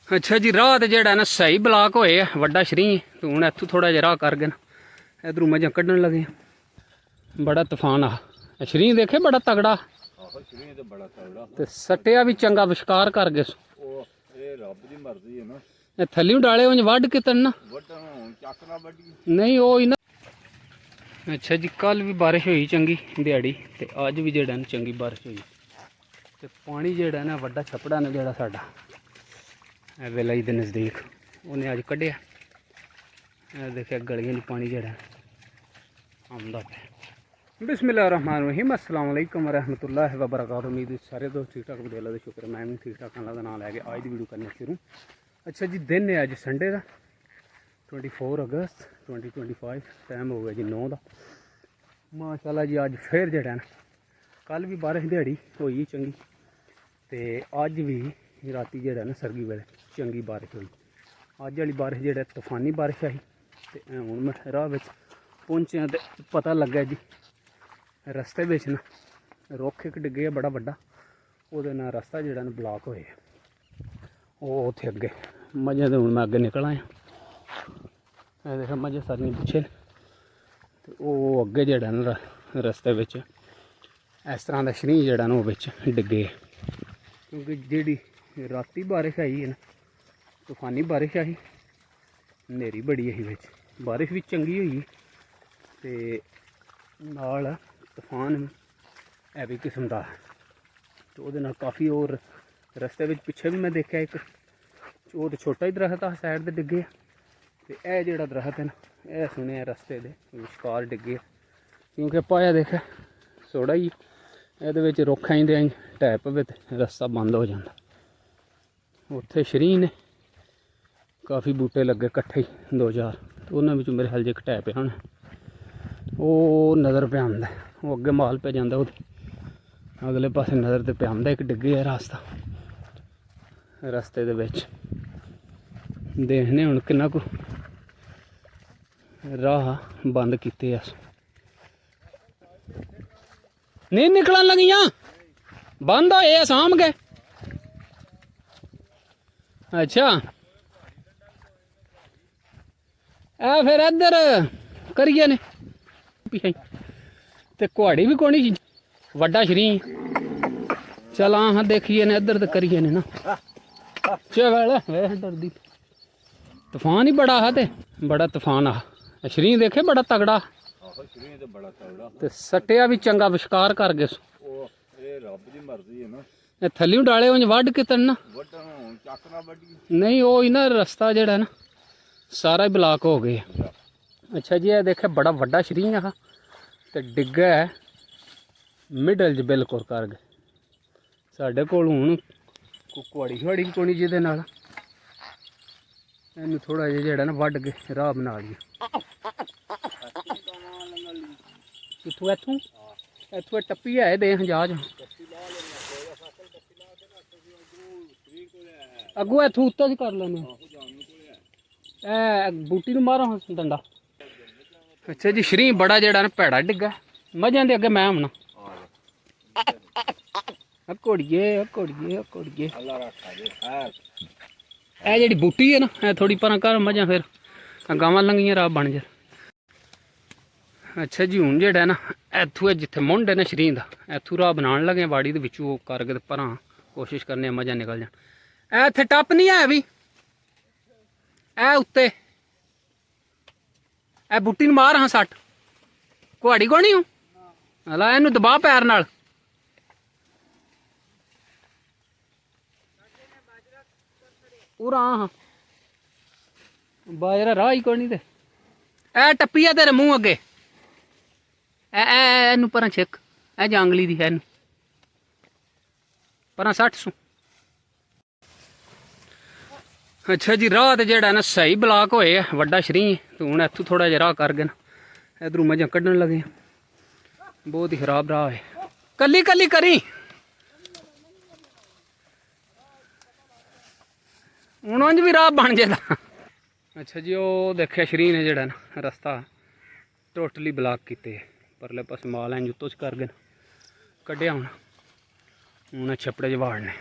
अच्छा जी, राह तो जेड़ा ना सही ब्लाक होए वड्डा शरी तो हूँ इतों थोड़ा जहा राह कर गए इधरों मझा कढ़न लगे बड़ा तूफान आ शरी देखे बड़ा तगड़ा ते सट्टिया भी चंगा विशकार कर गए थल्लियों डाले उंज वड्ड के तन ना नहीं वो ही ना। अच्छा जी, कल भी बारिश हुई चंगी दिहाड़ी ते अज भी जेड़ा चंगी बारिश हुई ते पानी जेड़ा ना वड्डा छपड़ा ने जेड़ा साडा वेलाई के नज़दीक उन्हें अज कढ़िया देखिए गलियां में पानी जड़ा आमदा पे। बिस्मिल्लाहिर्रहमानिर्रहीम, अस्सलाम वालेकुम रहमतुल्लाहि व बरकातहू। उम्मीद सारे दोस्त ठीक ठाक बदे अल्लाह का शुक्र मैं भी ठीक ठाक अल्लाह का नाम लैके आज की वीडियो करना शुरू। अच्छा जी, दिन है अज संडे का 24 अगस्त 2025, टाइम हो गया जी 9 का। माशाल्लाह जी अज फिर जड़ा ना कल भी बारिश दिहाड़ी हुई चंगी तो अज भी राती जड़ा ना सरगी वेले चंगी बारिश हुई। अज वाली बारिश जेड़ा तूफानी बारिश आई तो हूँ मैं राह पहुँचे तो पता लगा जी रस्ते बिच ना रुख एक डिगे बड़ा वड्डा वो ना रस्ता जेड़ा ना ब्लॉक होए वो उत्थे अगे मझे तो हूँ मैं अगे निकल आया देखा मझे सारियां पिछे तो वो अगे जेड़ा ना रस्ते बिच इस तरह का शरीं जेड़ा ना वो बिच डिगे क्योंकि जेड़ी राती बारिश आई है ना तूफानी बारिश आई नेरी बड़ी आई बिच बारिश भी चंगी हुई ते नाल तूफान है भी किस्म का तो वो काफ़ी और रस्ते में पिछे भी मैं देखा एक वो तो छोटा ही दरख्त आ साइड से डिगे तो यह जोड़ा दरख्त है ना यह सुने रस्ते के विशकार डिगे क्योंकि पाया देखा सोड़ा ही ये रुख आई दे ढै पवे तो रस्ता बंद हो जाता। उत्थे शरी ने काफ़ी बूटे लगे कट्ठे ही 2-4 तो उन्होंने मेरे ख्याल एक ढै पे होना वो नज़र पे आंदा वो अगे माल पे जाता अगले पासे नज़र तो पे आंदा एक डिगे है रास्ता रस्ते दे विच देखने हुण किन्ना कु राह बंद किते अस नहीं निकलन लगियां बंद होए साम गए। अच्छा ए फिर इधर करिए ने ते कुहाड़ी भी कोनी वड्डा शरी चल हाँ देखिए ने इधर तो करिए ने ना चल डरदी तूफान ही बड़ा हा ते बड़ा तूफान आ शरी देखे बड़ा तगड़ा ते सट्टिया भी चंगा विशकार कर गए थल्लियों डाले उंज वड्ड के तन ना नहीं वो ही ना रस्ता जेड़ा ना सारा ही ब्लॉक हो गया। अच्छा जी, ये देखे बड़ा वड्डा शरी हा तो डिग्गा है मिडल च बिल्कुल कर गए साढ़े कोल हूँ कुहाड़ी शुहाड़ी भी कोनी जिहदे नाल इनू थोड़ा जिहा जेहड़ा ना वड्ड के राह बना लिया कित्थों इत्थों इत्थों टप्पी है दे जहाज अगों इत्थों उत्ते कर लेने बूटी नूं मारो डंडा। अच्छा जी, शरी बड़ा जेड़ा ना भैड़ा डिग्गा मझां दे अगे मैं होना घोड़िए घोड़िए घोड़िए ए जेड़ी बूटी है ना थोड़ी पर कर मझां फिर गावां लंघियां राह बन जाए। अच्छा जी, हूँ जेड़ा ना इत्थों जिथे मुंड है ना शरी का इत्थों राह बनाने लगे वाड़ी के विचों करके पर कोशिश करने मजा निकल जाए। इत्थे टप नहीं है भी ए उत्ते ए बूटी मार हाँ सट कुहाड़ी को नहीं हूँ हला इनू दबा पैर नाल पूरा हाँ बाजरा राह ही कोई नहीं ते ए टप्पी तेरे मूँह अगे एनू पर छिक ए जांगली दी है पर सट सू। अच्छा जी, राह तो जेड़ा ना सही ब्लॉक होए वड्डा शरी तो हूँ इतों थोड़ा जहा राह कर गए इधरों मझा कढ़न लगे बहुत ही खराब राह है कली कली करी हूँ उंज भी राह बन जाता। अच्छा जी, वो देखिया शरी ने जेड़ा ना रस्ता टोटली ब्लॉक किते परले पास माल है जुत्तो च कर गए कढ़िया हूँ छपड़े च वाड़ने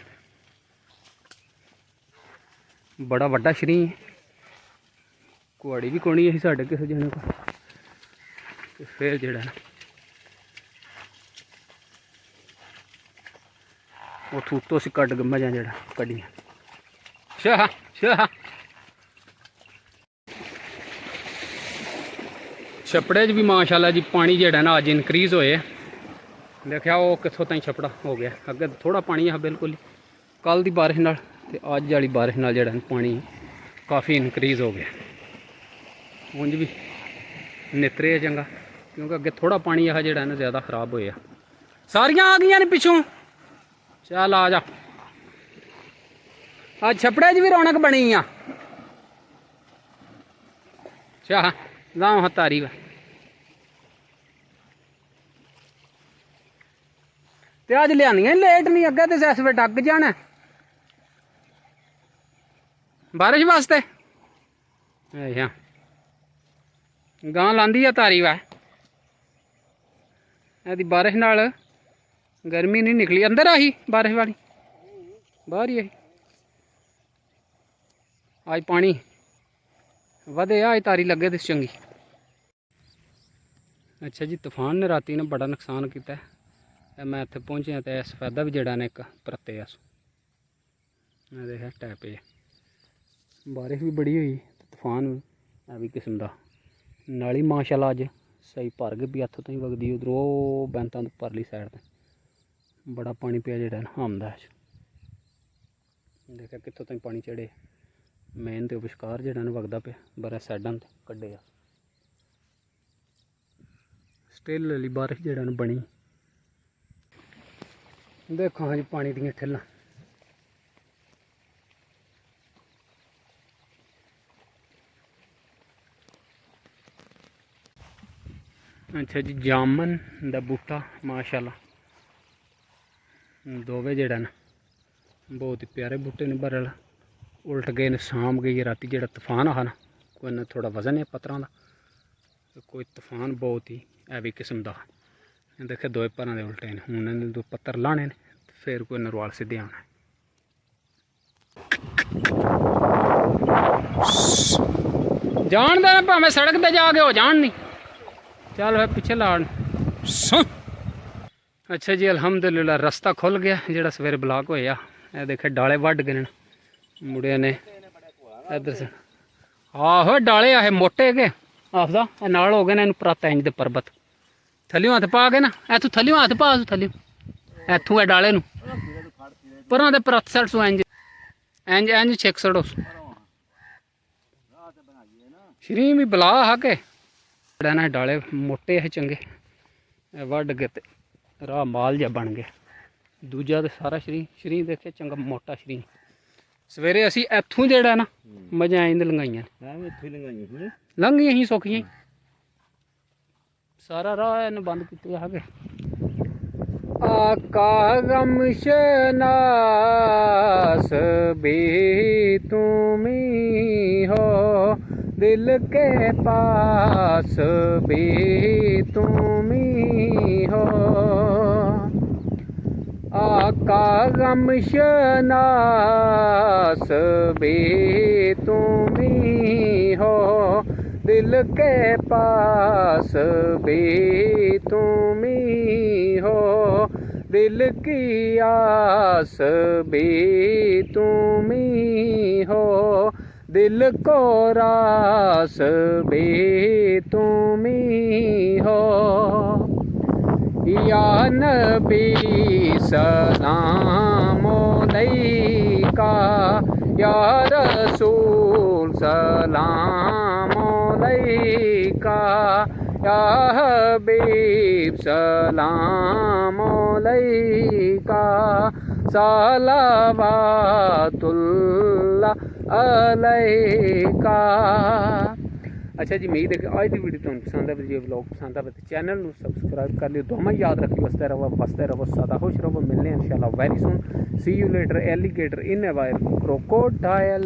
बड़ा वड्डा शरीं कुआड़ी भी कोनी है साढ़े किसी जने को। तो फिर जेड़ा उतों उतों असीं कड्ड के मजा जेड़ा कड्डियां। शाह शाह छपड़े भी माशाल्लाह जी पानी जेड़ा ना अज इनक्रीज होए। देखा वो कितों ताईं छपड़ा हो गया, अगे थोड़ा पानी है बिल्कुल ही। कल की बारिश नाल ते अज वाली बारिश नाल जेड़ा पानी काफ़ी इनक्रीज हो गया। उंज भी नितरे है चंगा, क्योंकि अगे थोड़ा पानी है जेड़ा ना ज़्यादा खराब होया। सारियां आ गई ने पिछों, चल आ जा। आज छपड़े च भी रौनक बनी आ। चाह गाँव हा तारी वा ते अज लियानियां लेट नहीं, अगे तो इस वे डग जाना बारिश वास्ते। अच्छा गां लांदी है तारी वा, यदि बारिश नाल गर्मी नहीं निकली। अंदर आई बारिश वाली, बाहर ही आई। आज पानी वधे, आज तारी लगे तो चंगी। अच्छा जी, तूफान ने राती ने बड़ा नुकसान किया। मैं इत्थे पहुंचा तो सफेदा भी जड़ा ने एक परते देखा टैपे। बारिश भी बड़ी हुई, तूफान भी किस्म का। नाली माशाल्लाह अज सही भर गई भी, इत्थों ताईं वगदी। उधरों बैंतां तो परली साइड ते बड़ा पानी पिया जेड़ा आमदा। देखा कित्थों ताईं पानी चढ़े। मेन तो विशकार जेड़ा वगदा पे, बारे साइडां ते कड्डे। स्टिल वाली बारिश जेड़ा बनी। देखो हाँ जी पानी दियां ठिल्लां। अच्छा जी, जामन दा बूटा माशाल्लाह दोवे जेड़ा ना बहुत ही प्यारे बूटे ने। बरल उल्ट गए ने, शाम गई राती जेड़ा तूफान हा ना, कोई ना थोड़ा वजन है पत्थरां दा, कोई तूफान बहुत ही हैवी किस्म का। देखे दोए भरां दे उल्टे ने। हुण इन्हें दो पत्थर लाने ने, फिर कोई नरवाल सीधे आना। जान दे भावें सड़क ते जाके हो जान नहीं, चल फिर पिछे लाड़। अच्छा जी अल्हम्दुलिल्लाह रास्ता खुल गया जेड़ा सवेरे ब्लॉक होया। ये देखे डाले वड्ड गए ने मुड़े ने इधर से। आहो डाले आहे मोटे के आखदा नाल हो गए ने पराता इंज दे पर्बत। थल्लियों हत्थ पा के ना, इत्थों थल्लियों हत्थ पा, थल्लियों इत्थों है डाले नूं परां दे परत सड़ सो इंज इंज इंज छिक सड़ो। श्री भी बला हा के ना डाले मोटे है चंगे, वड्ड गए ते राह माल जा बन गया। दूजा तो सारा श्री देखे चंगा मोटा श्री। सवेरे असी इत्थों जेड़ा ना मजा आई लंघाइयां लंघियां ही सौखियां ही। सारा राह इन्हें बंद किते है। आका गम शनास भी तुमी हो, दिल के पास भी तुमी हो। आका गम शनास भी तुमी हो, दिल के पास भी तुमी हो। दिल की आस भी तुमी हो, दिल को रास भी तुमी हो। या नबी सलाम अलैका, या रसूल सलाम अलैका, या हबीब सलाम अलैका, सलावतुल्लाह अलैका। अच्छा जी उम्मीद है कि आज की वीडियो तुम पसंद है, वीडियो ब्लॉग पसंद है तो चैनल को सब्सक्राइब कर लियो। दुआ याद रखियो, हंसते रहो सदा खुश रहो। मिलने इंशाल्लाह very soon. See you later alligator in a while crocodile.